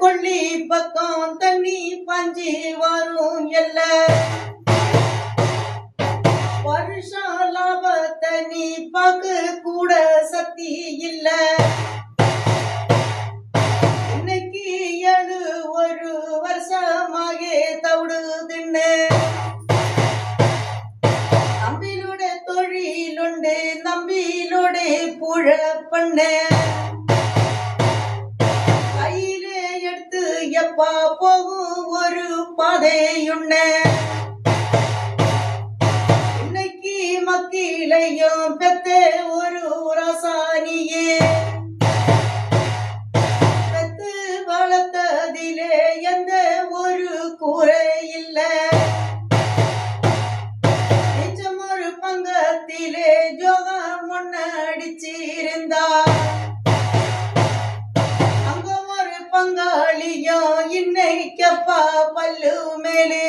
கொள்ளி பக்கம் தண்ணி பாஞ்சி வரும் எல்ல வருஷம் லாபத்தை நீ பார்க்க கூட சக்தி இல்ல. இன்னைக்கு 7 வருஷமாக தவிடுதுன்னு நம்பிலோட தொழிலுண்டு நம்பிலோட புழ பண்ண எப்பா போகும் ஒரு பாதையுண்ண இன்னைக்கு மக்கிலையும் பெத்த ஒரு ரசானியே பெத்து வளர்த்ததிலே எந்த ஒரு கூரை இல்ல. நிச்சம் ஒரு பங்கத்திலே ஜோகம் முன்னடிச்சிருந்தா பங்காளியோ இன்னைக்கப்பா பல்லு மேலே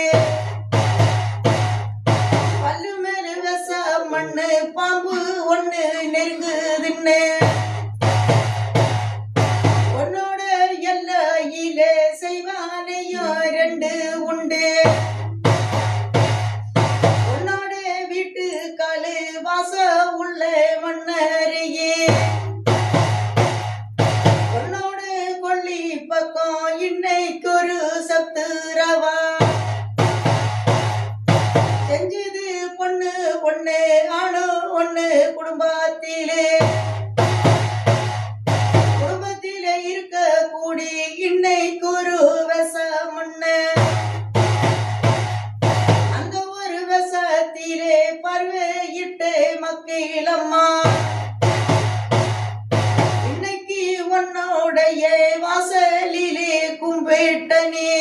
விச மண்ணு பாம்பு ஒண்ணு நெருங்குதுன்னு உன்னோட எல்லையிலே செய்வானையோ 2 உண்டு. உன்னோட வீட்டு காலு வாச உள்ள மண்ணறையே பக்கம் இன்னைக்கு ஒரு சத்துரவா செஞ்சது பொண்ணு ஒண்ணு ஆணு ஒண்ணு குடும்பத்திலே இருக்க கூடி இன்னைக்கு ஒரு விச மண்ணு அந்த ஒரு விசத்திலே பார்வையிட்டு மக்களம்மா உன்னுடைய வாசலிலே கும்பிட்டனே